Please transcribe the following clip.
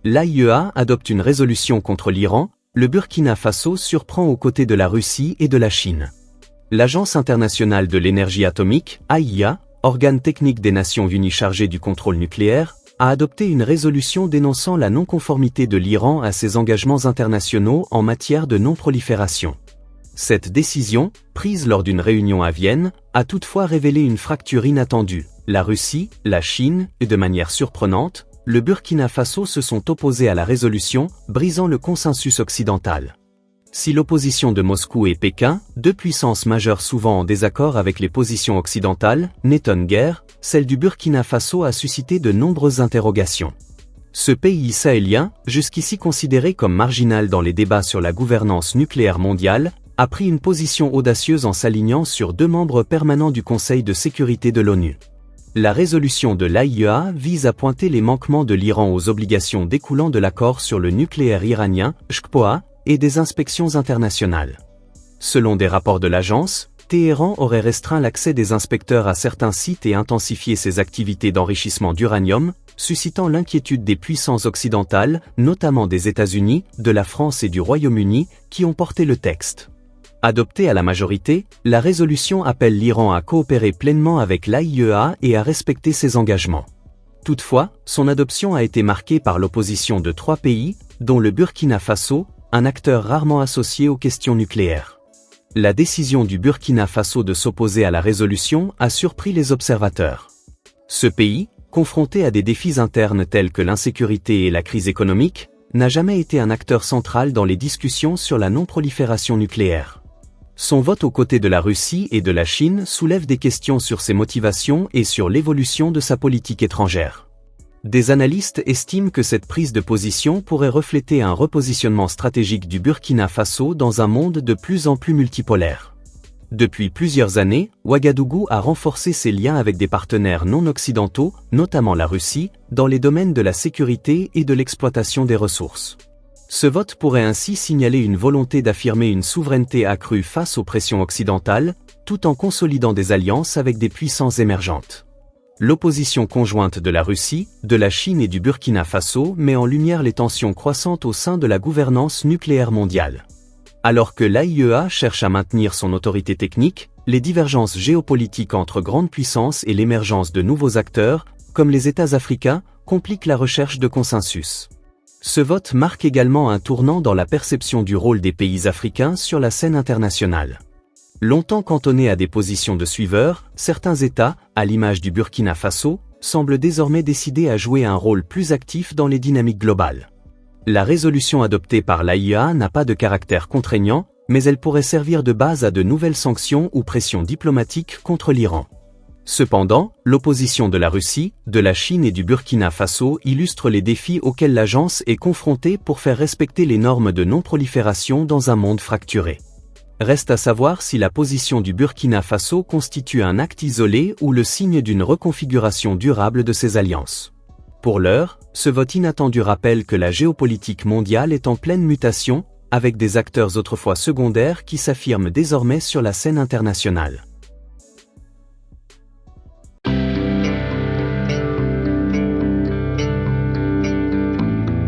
L'AIEA adopte une résolution contre l'Iran, le Burkina Faso surprend aux côtés de la Russie et de la Chine. L'Agence internationale de l'énergie atomique, AIEA, organe technique des Nations Unies chargé du contrôle nucléaire, a adopté une résolution dénonçant la non-conformité de l'Iran à ses engagements internationaux en matière de non-prolifération. Cette décision, prise lors d'une réunion à Vienne, a toutefois révélé une fracture inattendue. La Russie, la Chine et de manière surprenante, le Burkina Faso se sont opposés à la résolution, brisant le consensus occidental. Si l'opposition de Moscou et Pékin, deux puissances majeures souvent en désaccord avec les positions occidentales, n'étonne guère, celle du Burkina Faso a suscité de nombreuses interrogations. Ce pays sahélien, jusqu'ici considéré comme marginal dans les débats sur la gouvernance nucléaire mondiale, a pris une position audacieuse en s'alignant sur deux membres permanents du Conseil de sécurité de l'ONU. La résolution de l'AIEA vise à pointer les manquements de l'Iran aux obligations découlant de l'accord sur le nucléaire iranien, JCPOA, et des inspections internationales. Selon des rapports de l'agence, Téhéran aurait restreint l'accès des inspecteurs à certains sites et intensifié ses activités d'enrichissement d'uranium, suscitant l'inquiétude des puissances occidentales, notamment des États-Unis, de la France et du Royaume-Uni, qui ont porté le texte. Adoptée à la majorité, la résolution appelle l'Iran à coopérer pleinement avec l'AIEA et à respecter ses engagements. Toutefois, son adoption a été marquée par l'opposition de trois pays, dont le Burkina Faso, un acteur rarement associé aux questions nucléaires. La décision du Burkina Faso de s'opposer à la résolution a surpris les observateurs. Ce pays, confronté à des défis internes tels que l'insécurité et la crise économique, n'a jamais été un acteur central dans les discussions sur la non-prolifération nucléaire. Son vote aux côtés de la Russie et de la Chine soulève des questions sur ses motivations et sur l'évolution de sa politique étrangère. Des analystes estiment que cette prise de position pourrait refléter un repositionnement stratégique du Burkina Faso dans un monde de plus en plus multipolaire. Depuis plusieurs années, Ouagadougou a renforcé ses liens avec des partenaires non occidentaux, notamment la Russie, dans les domaines de la sécurité et de l'exploitation des ressources. Ce vote pourrait ainsi signaler une volonté d'affirmer une souveraineté accrue face aux pressions occidentales, tout en consolidant des alliances avec des puissances émergentes. L'opposition conjointe de la Russie, de la Chine et du Burkina Faso met en lumière les tensions croissantes au sein de la gouvernance nucléaire mondiale. Alors que l'AIEA cherche à maintenir son autorité technique, les divergences géopolitiques entre grandes puissances et l'émergence de nouveaux acteurs, comme les États africains, compliquent la recherche de consensus. Ce vote marque également un tournant dans la perception du rôle des pays africains sur la scène internationale. Longtemps cantonnés à des positions de suiveurs, certains États, à l'image du Burkina Faso, semblent désormais décidés à jouer un rôle plus actif dans les dynamiques globales. La résolution adoptée par l'AIEA n'a pas de caractère contraignant, mais elle pourrait servir de base à de nouvelles sanctions ou pressions diplomatiques contre l'Iran. Cependant, l'opposition de la Russie, de la Chine et du Burkina Faso illustre les défis auxquels l'agence est confrontée pour faire respecter les normes de non-prolifération dans un monde fracturé. Reste à savoir si la position du Burkina Faso constitue un acte isolé ou le signe d'une reconfiguration durable de ses alliances. Pour l'heure, ce vote inattendu rappelle que la géopolitique mondiale est en pleine mutation, avec des acteurs autrefois secondaires qui s'affirment désormais sur la scène internationale.